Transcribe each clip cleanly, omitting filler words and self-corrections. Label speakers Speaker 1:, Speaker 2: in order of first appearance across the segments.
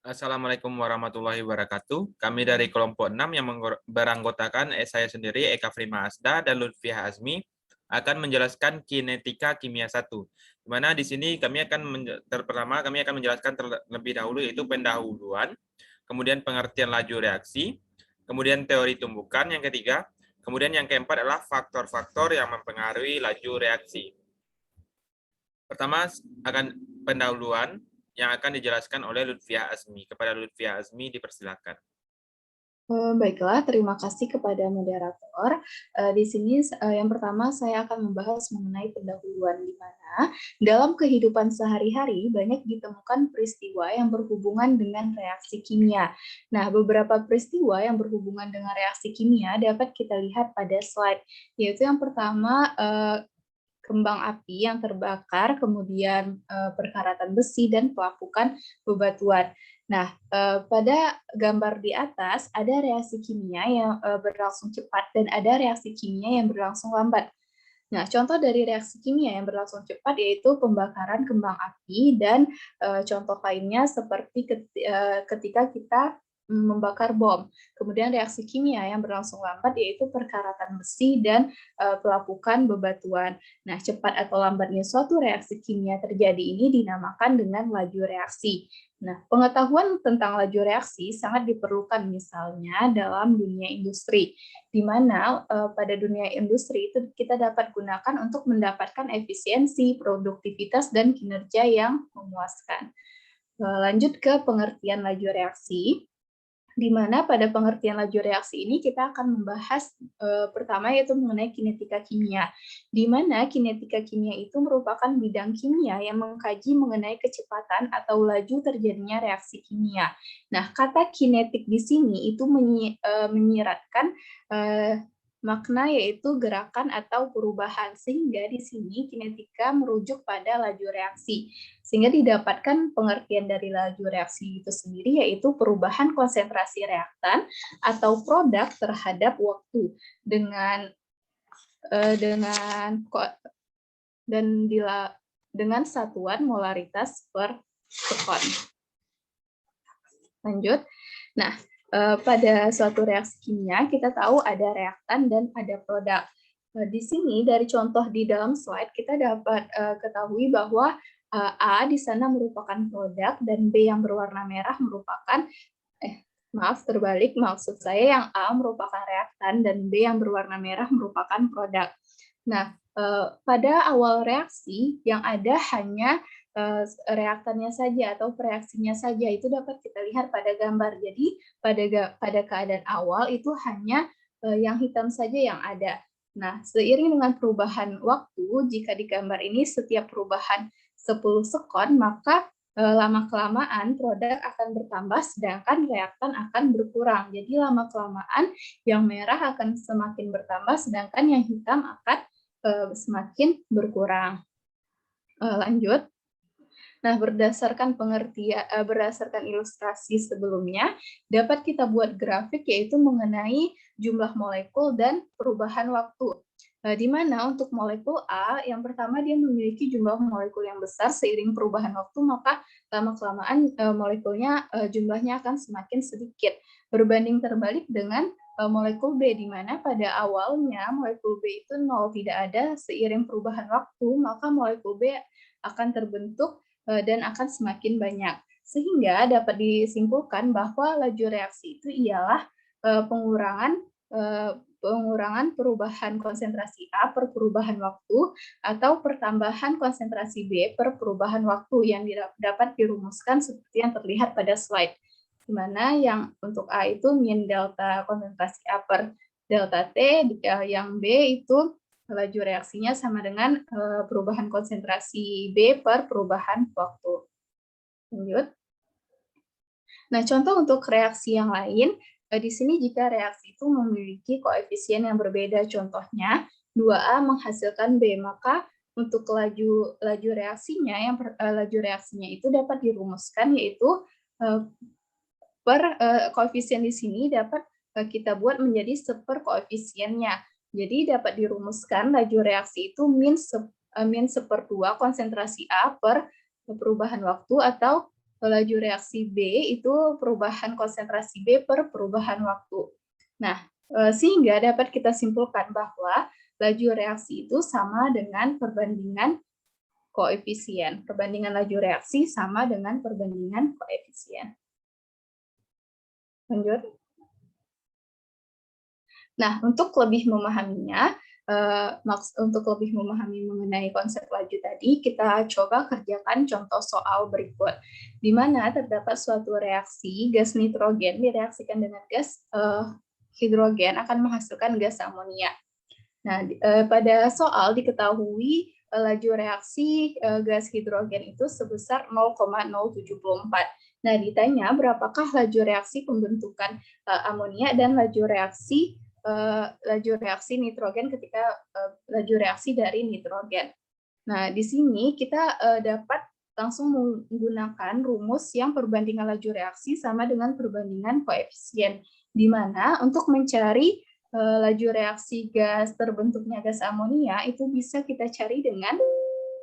Speaker 1: Assalamualaikum warahmatullahi wabarakatuh. Kami dari kelompok 6 yang beranggotakan saya sendiri, Eka Prima Asda dan Lutfiah Azmi, akan menjelaskan kinetika kimia 1. Di mana di sini pertama kami akan menjelaskan terlebih dahulu yaitu pendahuluan, kemudian pengertian laju reaksi, kemudian teori tumbukan yang ketiga, kemudian yang keempat adalah faktor-faktor yang mempengaruhi laju reaksi. Pertama akan pendahuluan yang akan dijelaskan oleh Lutfiah Azmi. Kepada Lutfiah Azmi dipersilakan.
Speaker 2: Baiklah, terima kasih kepada moderator. Di sini yang pertama saya akan membahas mengenai pendahuluan, di mana dalam kehidupan sehari-hari banyak ditemukan peristiwa yang berhubungan dengan reaksi kimia. Nah, beberapa peristiwa yang berhubungan dengan reaksi kimia dapat kita lihat pada slide, yaitu yang pertama kembang api yang terbakar, kemudian perkaratan besi dan pelapukan bebatuan. Nah, pada gambar di atas ada reaksi kimia yang berlangsung cepat dan ada reaksi kimia yang berlangsung lambat. Nah, contoh dari reaksi kimia yang berlangsung cepat yaitu pembakaran kembang api dan contoh lainnya seperti ketika kita membakar bom. Kemudian reaksi kimia yang berlangsung lambat yaitu perkaratan besi dan pelapukan bebatuan. Nah, cepat atau lambatnya suatu reaksi kimia terjadi ini dinamakan dengan laju reaksi. Nah, pengetahuan tentang laju reaksi sangat diperlukan misalnya dalam dunia industri, di mana pada dunia industri itu kita dapat gunakan untuk mendapatkan efisiensi, produktivitas, dan kinerja yang memuaskan. Lanjut ke pengertian laju reaksi, di mana pada pengertian laju reaksi ini kita akan membahas pertama yaitu mengenai kinetika kimia, di mana kinetika kimia itu merupakan bidang kimia yang mengkaji mengenai kecepatan atau laju terjadinya reaksi kimia. Nah, kata kinetik di sini itu menyiratkan makna yaitu gerakan atau perubahan, sehingga di sini kinetika merujuk pada laju reaksi. Sehingga didapatkan pengertian dari laju reaksi itu sendiri yaitu perubahan konsentrasi reaktan atau produk terhadap waktu dengan satuan molaritas per sekon. Lanjut. Nah, pada suatu reaksi kimia kita tahu ada reaktan dan ada produk. Di sini dari contoh di dalam slide kita dapat ketahui bahwa A di sana merupakan produk dan B yang berwarna merah merupakan maksud saya yang A merupakan reaktan dan B yang berwarna merah merupakan produk. Nah, pada awal reaksi yang ada hanya reaktannya saja atau reaksinya saja, itu dapat kita lihat pada gambar. Jadi pada keadaan awal itu hanya yang hitam saja yang ada. Nah, seiring dengan perubahan waktu, jika di gambar ini setiap perubahan 10 sekon, maka lama-kelamaan produk akan bertambah, sedangkan reaktan akan berkurang. Jadi lama-kelamaan yang merah akan semakin bertambah, sedangkan yang hitam akan semakin berkurang. Lanjut. Nah, berdasarkan ilustrasi sebelumnya, dapat kita buat grafik yaitu mengenai jumlah molekul dan perubahan waktu. Di mana untuk molekul A, yang pertama dia memiliki jumlah molekul yang besar, seiring perubahan waktu maka lama-kelamaan molekulnya jumlahnya akan semakin sedikit. Berbanding terbalik dengan molekul B, di mana pada awalnya molekul B itu 0, tidak ada, seiring perubahan waktu maka molekul B akan terbentuk dan akan semakin banyak. Sehingga dapat disimpulkan bahwa laju reaksi itu ialah pengurangan perubahan konsentrasi A per perubahan waktu atau pertambahan konsentrasi B per perubahan waktu yang dapat dirumuskan seperti yang terlihat pada slide, di mana yang untuk A itu min delta konsentrasi A per delta T, yang B itu laju reaksinya sama dengan perubahan konsentrasi B per perubahan waktu. Lanjut. Nah, contoh untuk reaksi yang lain, di sini jika reaksi itu memiliki koefisien yang berbeda, contohnya 2A menghasilkan B, maka untuk laju reaksinya itu dapat dirumuskan yaitu koefisien di sini dapat kita buat menjadi seper koefisiennya. Jadi dapat dirumuskan laju reaksi itu min 1/2 konsentrasi A per perubahan waktu atau laju reaksi B itu perubahan konsentrasi B per perubahan waktu. Nah, sehingga dapat kita simpulkan bahwa laju reaksi itu sama dengan perbandingan koefisien. Perbandingan laju reaksi sama dengan perbandingan koefisien. Lanjut. Nah, untuk lebih memahaminya, untuk lebih memahami mengenai konsep laju tadi, kita coba kerjakan contoh soal berikut, di mana terdapat suatu reaksi gas nitrogen direaksikan dengan gas hidrogen akan menghasilkan gas amonia. Nah, pada soal diketahui laju reaksi gas hidrogen itu sebesar 0,074. Nah, ditanya berapakah laju reaksi pembentukan amonia dan laju reaksi nitrogen ketika laju reaksi dari nitrogen. Nah, di sini kita dapat langsung menggunakan rumus yang perbandingan laju reaksi sama dengan perbandingan koefisien, di mana untuk mencari laju reaksi gas terbentuknya gas amonia itu bisa kita cari dengan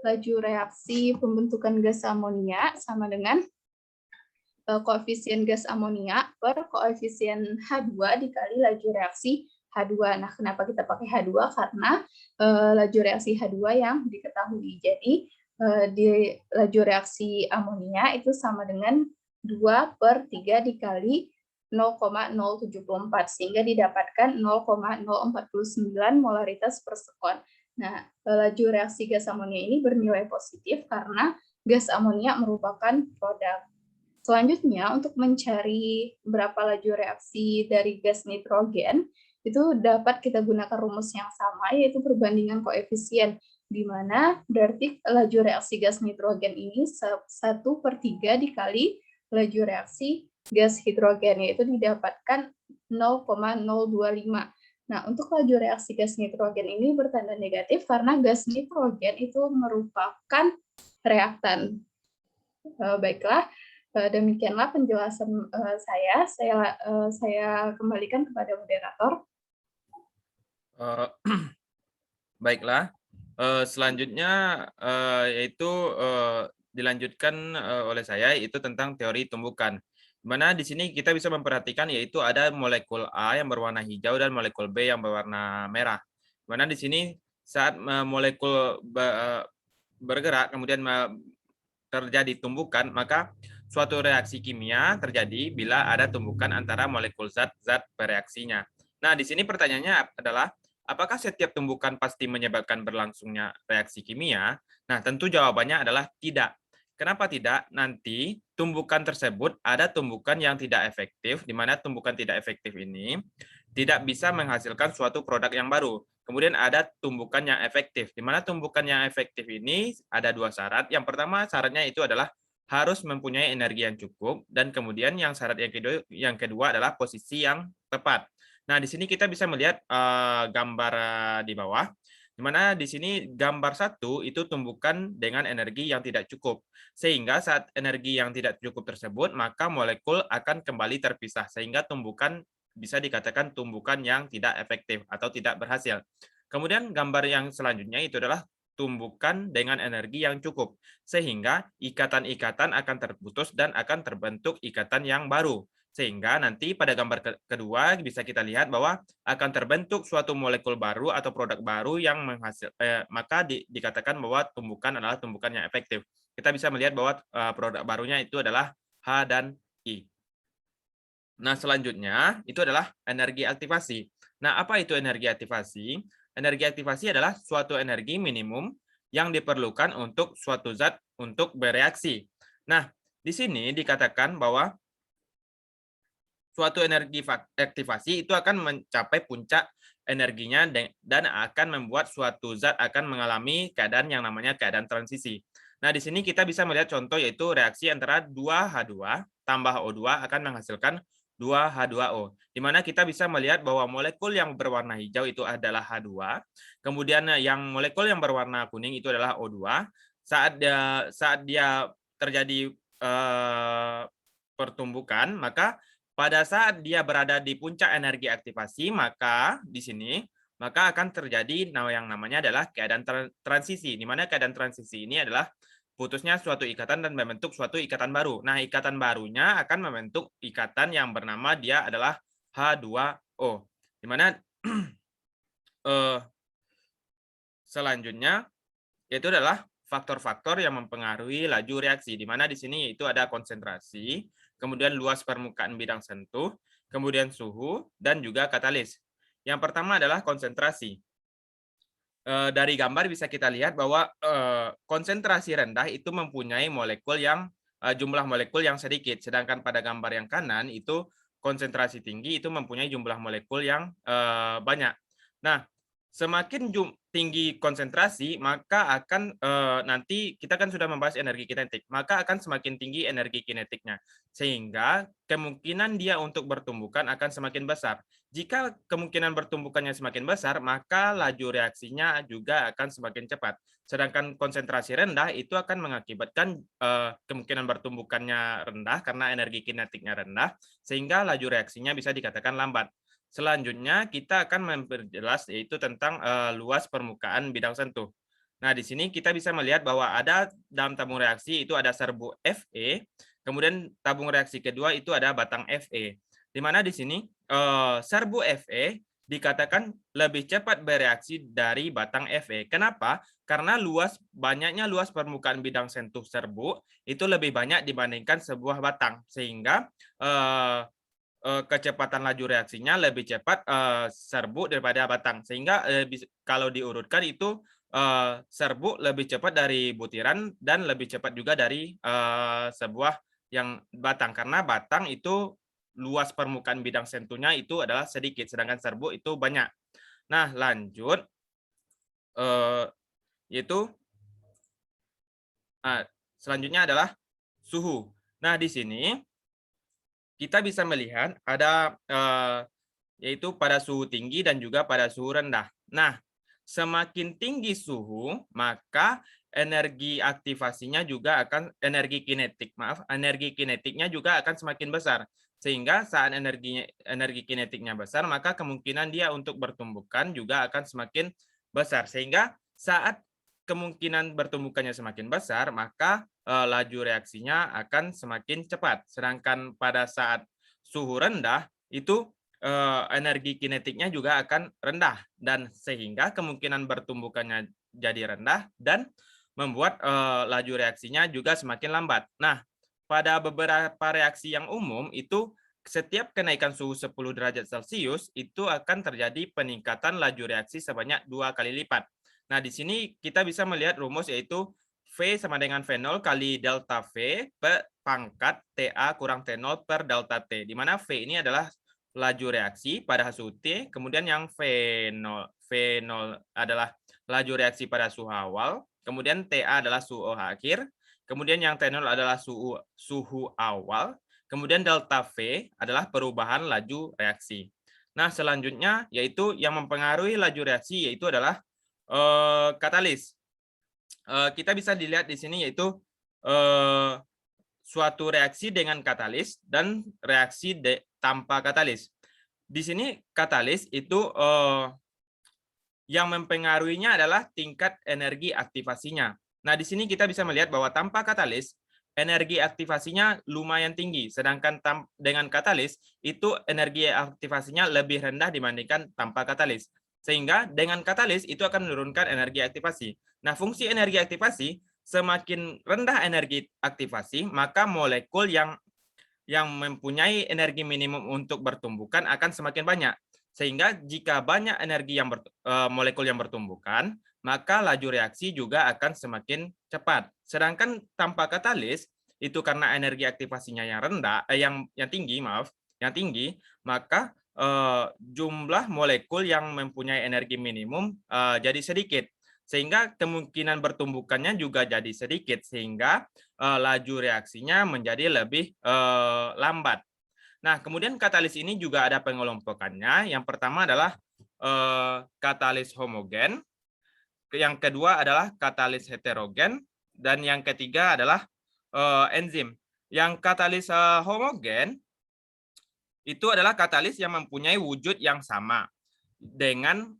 Speaker 2: laju reaksi pembentukan gas amonia sama dengan koefisien gas amonia per koefisien H2 dikali laju reaksi H2. Nah, kenapa kita pakai H2? Karena laju reaksi H2 yang diketahui. Jadi, di laju reaksi amonia itu sama dengan 2/3 dikali 0,074, sehingga didapatkan 0,049 molaritas per sekon. Nah, laju reaksi gas amonia ini bernilai positif karena gas amonia merupakan produk. Selanjutnya, untuk mencari berapa laju reaksi dari gas nitrogen, itu dapat kita gunakan rumus yang sama, yaitu perbandingan koefisien, di mana berarti laju reaksi gas nitrogen ini 1/3 dikali laju reaksi gas hidrogen, yaitu didapatkan 0,025. Nah, untuk laju reaksi gas nitrogen ini bertanda negatif karena gas nitrogen itu merupakan reaktan. Baiklah, demikianlah penjelasan saya. Saya kembalikan kepada moderator.
Speaker 1: Baiklah, selanjutnya yaitu dilanjutkan oleh saya, itu tentang teori tumbukan. Dimana di sini kita bisa memperhatikan yaitu ada molekul A yang berwarna hijau dan molekul B yang berwarna merah. Dimana di sini saat molekul bergerak kemudian terjadi tumbukan, maka suatu reaksi kimia terjadi bila ada tumbukan antara molekul zat-zat bereaksinya. Nah, di sini pertanyaannya adalah, apakah setiap tumbukan pasti menyebabkan berlangsungnya reaksi kimia? Nah, tentu jawabannya adalah tidak. Kenapa tidak? Nanti tumbukan tersebut ada tumbukan yang tidak efektif, di mana tumbukan tidak efektif ini tidak bisa menghasilkan suatu produk yang baru. Kemudian ada tumbukan yang efektif, di mana tumbukan yang efektif ini ada dua syarat. Yang pertama syaratnya itu adalah harus mempunyai energi yang cukup, dan kemudian yang syarat yang kedua adalah posisi yang tepat. Nah, di sini kita bisa melihat gambar di bawah, di mana di sini gambar 1 itu tumbukan dengan energi yang tidak cukup. Sehingga saat energi yang tidak cukup tersebut, maka molekul akan kembali terpisah, sehingga tumbukan bisa dikatakan tumbukan yang tidak efektif atau tidak berhasil. Kemudian gambar yang selanjutnya itu adalah tumbukan dengan energi yang cukup, sehingga ikatan-ikatan akan terputus dan akan terbentuk ikatan yang baru. Sehingga nanti pada gambar kedua bisa kita lihat bahwa akan terbentuk suatu molekul baru atau produk baru yang maka dikatakan bahwa tumbukan adalah tumbukan yang efektif. Kita bisa melihat bahwa produk barunya itu adalah H dan I. Nah, selanjutnya itu adalah energi aktivasi. Nah, apa itu energi aktivasi? Energi aktivasi adalah suatu energi minimum yang diperlukan untuk suatu zat untuk bereaksi. Nah, di sini dikatakan bahwa suatu energi aktivasi itu akan mencapai puncak energinya dan akan membuat suatu zat akan mengalami keadaan yang namanya keadaan transisi. Nah, di sini kita bisa melihat contoh yaitu reaksi antara 2H2 tambah O2 akan menghasilkan 2H2O, di mana kita bisa melihat bahwa molekul yang berwarna hijau itu adalah H2, kemudian yang molekul yang berwarna kuning itu adalah O2. Saat dia terjadi pertumbukan, maka pada saat dia berada di puncak energi aktivasi, maka di sini akan terjadi yang namanya adalah keadaan transisi, di mana keadaan transisi ini adalah putusnya suatu ikatan dan membentuk suatu ikatan baru. Nah, ikatan barunya akan membentuk ikatan yang bernama dia adalah H2O. Di mana selanjutnya yaitu adalah faktor-faktor yang mempengaruhi laju reaksi, di mana di sini yaitu ada konsentrasi, kemudian luas permukaan bidang sentuh, kemudian suhu, dan juga katalis. Yang pertama adalah konsentrasi. Dari gambar bisa kita lihat bahwa konsentrasi rendah itu mempunyai molekul yang jumlah molekul yang sedikit, sedangkan pada gambar yang kanan itu konsentrasi tinggi itu mempunyai jumlah molekul yang banyak. Nah, semakin tinggi konsentrasi, maka akan nanti kita kan sudah membahas energi kinetik, maka akan semakin tinggi energi kinetiknya, sehingga kemungkinan dia untuk bertumbukan akan semakin besar. Jika kemungkinan bertumbukannya semakin besar, maka laju reaksinya juga akan semakin cepat. Sedangkan konsentrasi rendah itu akan mengakibatkan kemungkinan bertumbukannya rendah karena energi kinetiknya rendah, sehingga laju reaksinya bisa dikatakan lambat. Selanjutnya kita akan memperjelas yaitu tentang luas permukaan bidang sentuh. Nah, di sini kita bisa melihat bahwa ada dalam tabung reaksi itu ada serbu Fe, kemudian tabung reaksi kedua itu ada batang Fe. Di mana di sini serbu Fe dikatakan lebih cepat bereaksi dari batang Fe. Kenapa? Karena banyaknya luas permukaan bidang sentuh serbu itu lebih banyak dibandingkan sebuah batang, sehingga kecepatan laju reaksinya lebih cepat serbu daripada batang, sehingga kalau diurutkan itu serbu lebih cepat dari butiran dan lebih cepat juga dari sebuah yang batang, karena batang itu luas permukaan bidang sentuhnya itu adalah sedikit, sedangkan serbu itu banyak. Nah, lanjut yaitu selanjutnya adalah suhu. Nah, di sini kita bisa melihat ada yaitu pada suhu tinggi dan juga pada suhu rendah. Nah, semakin tinggi suhu, maka energi aktivasinya juga akan energi kinetiknya juga akan semakin besar. Sehingga saat energi kinetiknya besar, maka kemungkinan dia untuk bertumbukan juga akan semakin besar. Sehingga saat kemungkinan bertumbukannya semakin besar, maka laju reaksinya akan semakin cepat. Sedangkan pada saat suhu rendah, itu energi kinetiknya juga akan rendah, dan sehingga kemungkinan bertumbukannya jadi rendah dan membuat laju reaksinya juga semakin lambat. Nah, pada beberapa reaksi yang umum itu setiap kenaikan suhu 10 derajat Celcius itu akan terjadi peningkatan laju reaksi sebanyak 2 kali lipat. Nah, di sini kita bisa melihat rumus yaitu V sama dengan V0 kali delta V per pangkat TA kurang T0 per delta T, di mana V ini adalah laju reaksi pada suhu T, kemudian yang V0 adalah laju reaksi pada suhu awal, kemudian TA adalah suhu akhir, kemudian yang T0 adalah suhu awal, kemudian delta V adalah perubahan laju reaksi. Nah, selanjutnya yaitu yang mempengaruhi laju reaksi yaitu adalah katalis. Kita bisa dilihat di sini yaitu suatu reaksi dengan katalis dan reaksi tanpa katalis. Di sini katalis itu yang mempengaruhinya adalah tingkat energi aktivasinya. Nah, di sini kita bisa melihat bahwa tanpa katalis energi aktivasinya lumayan tinggi, sedangkan dengan katalis itu energi aktivasinya lebih rendah dibandingkan tanpa katalis. Sehingga dengan katalis itu akan menurunkan energi aktivasi. Nah, fungsi energi aktivasi, semakin rendah energi aktivasi, maka molekul yang mempunyai energi minimum untuk bertumbukan akan semakin banyak. Sehingga jika banyak energi molekul yang bertumbukan, maka laju reaksi juga akan semakin cepat. Sedangkan tanpa katalis, itu karena energi aktivasinya yang rendah, yang tinggi, maka jumlah molekul yang mempunyai energi minimum jadi sedikit, sehingga kemungkinan bertumbukannya juga jadi sedikit, sehingga laju reaksinya menjadi lebih lambat. Nah, kemudian katalis ini juga ada pengelompokannya. Yang pertama adalah katalis homogen, yang kedua adalah katalis heterogen, dan yang ketiga adalah enzim. Yang katalis homogen itu adalah katalis yang mempunyai wujud yang sama dengan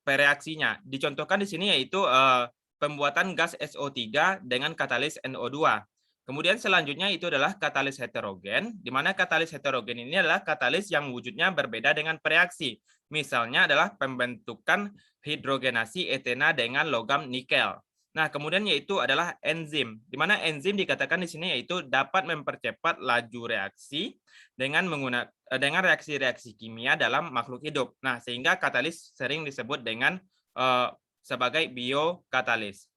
Speaker 1: pereaksinya. Dicontohkan di sini yaitu pembuatan gas SO3 dengan katalis NO2. Kemudian selanjutnya itu adalah katalis heterogen, di mana katalis heterogen ini adalah katalis yang wujudnya berbeda dengan bereaksi. Misalnya adalah pembentukan hidrogenasi etena dengan logam nikel. Nah, kemudian yaitu adalah enzim, di mana enzim dikatakan di sini yaitu dapat mempercepat laju reaksi dengan reaksi-reaksi kimia dalam makhluk hidup. Nah, sehingga katalis sering disebut dengan sebagai biokatalis.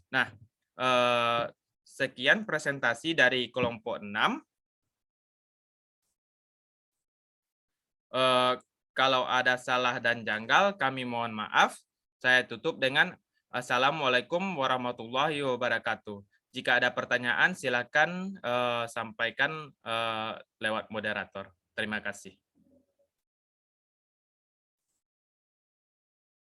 Speaker 1: Nah, sekian presentasi dari kelompok 6. Kalau ada salah dan janggal, kami mohon maaf. Saya tutup dengan Assalamualaikum warahmatullahi wabarakatuh. Jika ada pertanyaan, silakan sampaikan lewat moderator. Terima kasih.